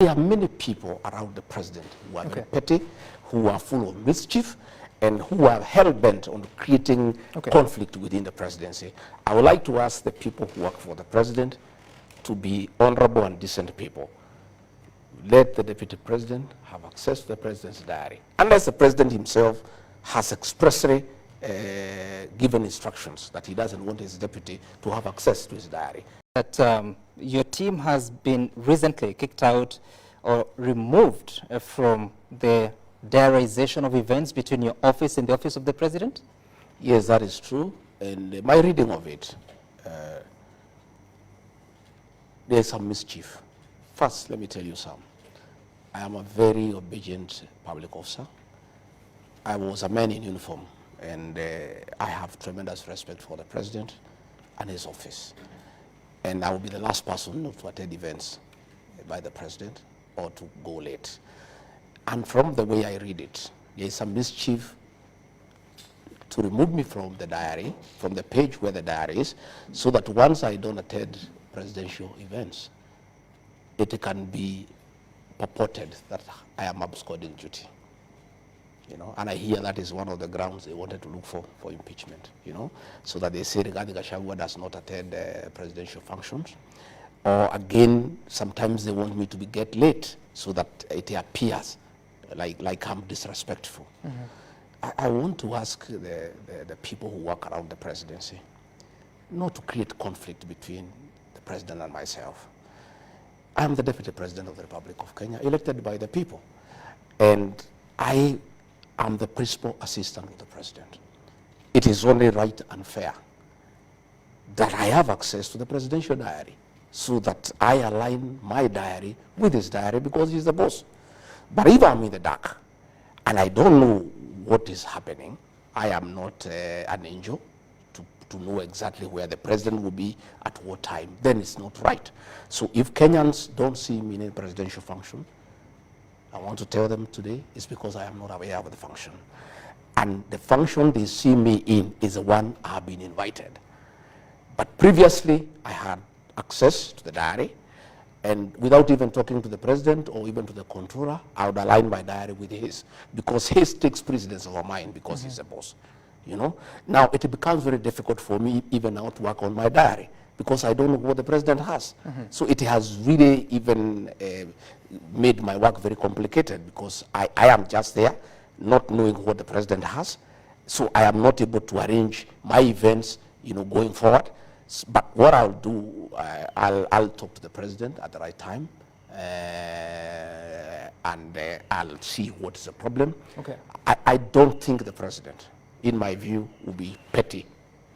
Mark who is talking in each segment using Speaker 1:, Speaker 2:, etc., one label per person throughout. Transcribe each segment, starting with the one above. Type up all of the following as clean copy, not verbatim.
Speaker 1: There are many people around the president who are very petty, who are full of mischief, and who are hell-bent on creating conflict within the presidency. I would like to ask the people who work for the president to be honorable and decent people. Let the deputy president have access to the president's diary, unless the president himself has expressly given instructions that he doesn't want his deputy to have access to his diary.
Speaker 2: That your team has been recently kicked out or removed from the diarization of events between your office and the office of the president?
Speaker 1: Yes, that is true. And my reading of it, there is some mischief. First, let me tell you some. I am a very obedient public officer. I was a man in uniform, and I have tremendous respect for the president and his office. And I will be the last person not to attend events by the president or to go late. And from the way I read it, there is some mischief to remove me from the diary, from the page where the diary is, so that once I don't attend presidential events, it can be purported that I am absconding duty. You know, and I hear that is one of the grounds they wanted to look for impeachment, you know, so that they say regarding Gachagua does not attend presidential functions. Or again, sometimes they want me to get late so that it appears like I'm disrespectful. I want to ask the people who work around the presidency not to create conflict between the president and myself. I'm the deputy president of the Republic of Kenya, elected by the people. And I am the principal assistant of the president. It is only right and fair that I have access to the presidential diary so that I align my diary with his diary because he's the boss. But if I'm in the dark and I don't know what is happening, I am not an angel to know exactly where the president will be at what time, then it's not right. So if Kenyans don't see me in a presidential function, I want to tell them today it's because I am not aware of the function. And the function they see me in is the one I have been invited. But previously, I had access to the diary, and without even talking to the president or even to the controller, I would align my diary with his, because his takes precedence over mine because he's the boss. You know? Now, it becomes very difficult for me even now to work on my diary because I don't know what the president has. So it has really even made my work very complicated because I am just there, not knowing what the president has. So I am not able to arrange my events, you know, going forward. But what I'll do, I'll talk to the president at the right time, and I'll see what is the problem. I don't think the president, in my view, will be petty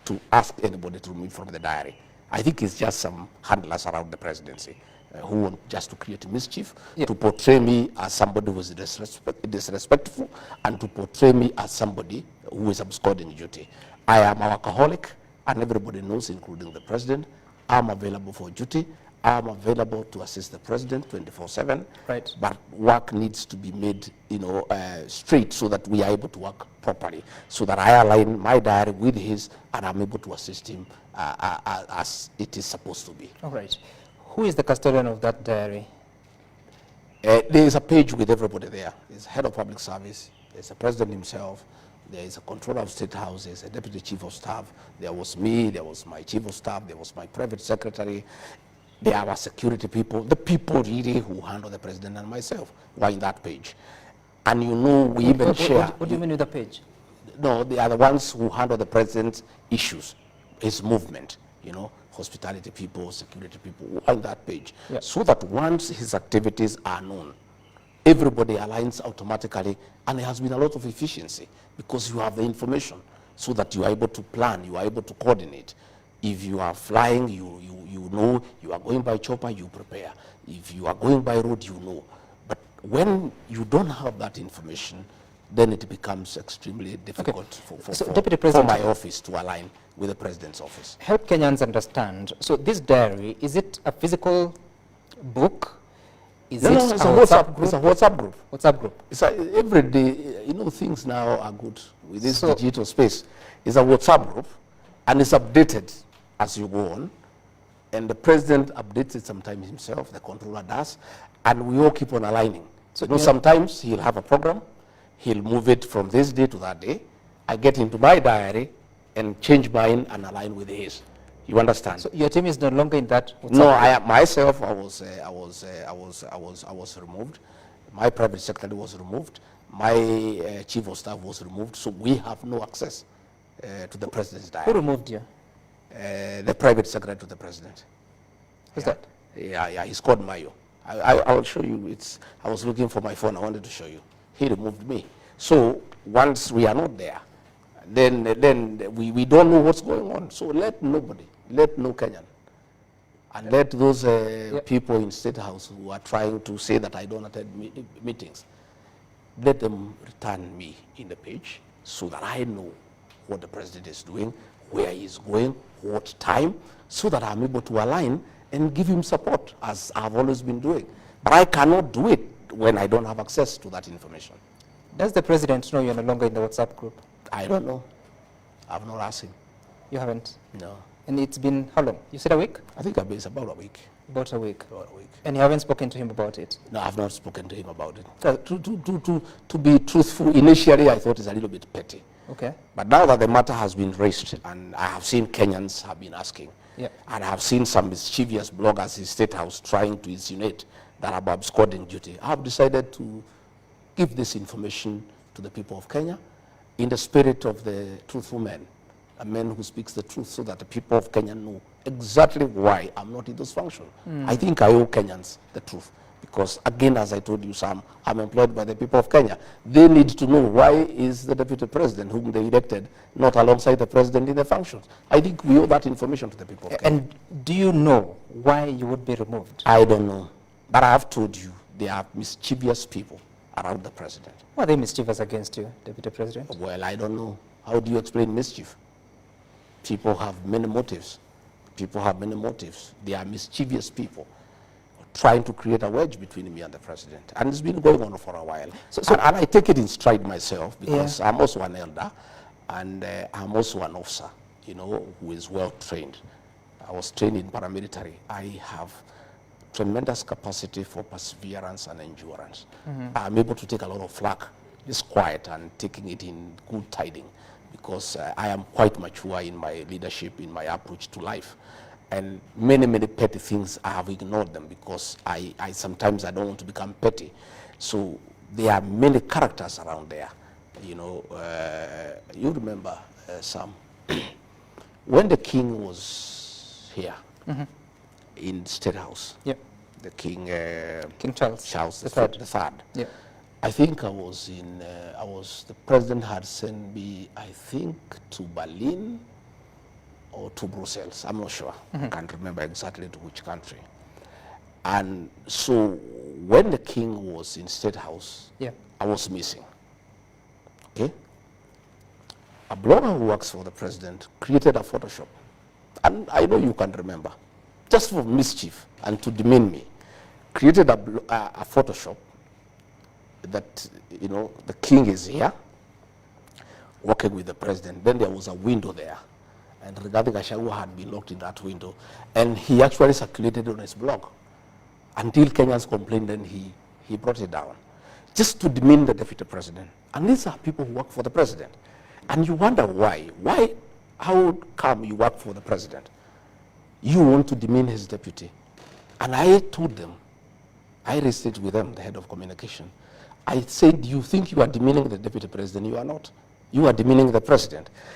Speaker 1: to ask anybody to remove from the diary. I think it's just some handlers around the presidency who want just to create mischief, to portray me as somebody who is disrespectful, and to portray me as somebody who is absconding duty. I am a workaholic, and everybody knows, including the president. I'm available for duty. I'm available to assist the president 24/7.
Speaker 2: Right.
Speaker 1: But work needs to be made, you know, straight so that we are able to work properly, so that I align my diary with his, and I'm able to assist him as it is supposed to be.
Speaker 2: All right. Who is the custodian of that diary?
Speaker 1: There is a page with everybody there. There's head of public service. There's the president himself. There is a controller of state house. There's a deputy chief of staff. There was me. There was my chief of staff. There was my private secretary. There are security people. The people really who handle the president and myself were in that page. And you know, we even share.
Speaker 2: What do you mean with the page?
Speaker 1: No, they are the ones who handle the president's issues, his movement, you know, hospitality people, security people on that page. So that once his activities are known, everybody aligns automatically, and there has been a lot of efficiency because you have the information so that you are able to plan, you are able to coordinate. If you are flying, you know, you are going by chopper, you prepare. If you are going by road, you know. But when you don't have that information, then it becomes extremely difficult for my office to align with the president's office.
Speaker 2: Help Kenyans understand. So this diary, is it a physical book?
Speaker 1: It's a WhatsApp group. It's a WhatsApp group.
Speaker 2: WhatsApp group.
Speaker 1: It's every day, you know, things now are good with this digital space. It's a WhatsApp group, and it's updated as you go on. And the president updates it sometimes himself, the controller does, and we all keep on aligning. So, sometimes he'll have a program, he'll move it from this day to that day. I get into my diary and change mine and align with his. You understand?
Speaker 2: So your team is no longer in that?
Speaker 1: No, I myself, I was removed. My private secretary was removed. My chief of staff was removed. So we have no access to the president's diary.
Speaker 2: Who removed you?
Speaker 1: The private secretary to the president.
Speaker 2: Who's that?
Speaker 1: Yeah, he's called Mayo. I will show you. I was looking for my phone. I wanted to show you. He removed me. So once we are not there, then we don't know what's going on. So let nobody, let no Kenyan, and let those people in State House who are trying to say that I don't attend meetings, let them return me in the page so that I know what the president is doing, where he's going, what time, so that I'm able to align and give him support, as I've always been doing. But I cannot do it when I don't have access to that information.
Speaker 2: Does the president know you're no longer in the WhatsApp group?
Speaker 1: I don't know. I've not asked him.
Speaker 2: You haven't?
Speaker 1: No.
Speaker 2: And it's been how long? You said a week?
Speaker 1: I think it's about a week.
Speaker 2: About a week.
Speaker 1: About a week.
Speaker 2: And you haven't spoken to him about it?
Speaker 1: No, I've not spoken to him about it. To be truthful, initially I thought it's a little bit petty.
Speaker 2: Okay.
Speaker 1: But now that the matter has been raised, and I have seen Kenyans have been asking,
Speaker 2: yeah,
Speaker 1: and I have seen some mischievous bloggers in State House trying to insinuate that I'm absconding duty, I have decided to give this information to the people of Kenya in the spirit of the truthful man, a man who speaks the truth, so that the people of Kenya know exactly why I'm not in those functions. I think I owe Kenyans the truth, because again, as I told you, Sam, I'm employed by the people of Kenya. They need to know why is the deputy president whom they elected not alongside the president in the functions. I think we owe that information to the people of Kenya.
Speaker 2: And do you know why you would be removed?
Speaker 1: I don't know, but I have told you there are mischievous people around the president.
Speaker 2: Were they mischievous against you, Deputy President?
Speaker 1: Well, I don't know. How do you explain mischief? People have many motives. People have many motives. They are mischievous people trying to create a wedge between me and the president. And it's been going on for a while. And I take it in stride myself, because I'm also an elder, and I'm also an officer, you know, who is well trained. I was trained in paramilitary. I have tremendous capacity for perseverance and endurance. I'm able to take a lot of flack, just quiet, and taking it in good tiding, because I am quite mature in my leadership, in my approach to life. And many, many petty things, I have ignored them, because I sometimes I don't want to become petty. So there are many characters around there. You know, you remember, Sam, when the king was here, in State House.
Speaker 2: Yep.
Speaker 1: The King
Speaker 2: Charles
Speaker 1: the third.
Speaker 2: Yep.
Speaker 1: I think I was in. The president had sent me, I think, to Berlin or to Brussels. I'm not sure. I can't remember exactly to which country. And so when the king was in State House, I was missing. Okay. A blogger who works for the president created a Photoshop, and I know you can remember, just for mischief and to demean me, created a Photoshop that, you know, the king is here working with the president. Then there was a window there, and Gachagua had been locked in that window, and he actually circulated on his blog until Kenyans complained. Then he brought it down, just to demean the deputy president. And these are people who work for the president, and you wonder why. How come you work for the president? You want to demean his deputy. And I told them, I raised it with them, the head of communication. I said, you think you are demeaning the deputy president? You are not. You are demeaning the president.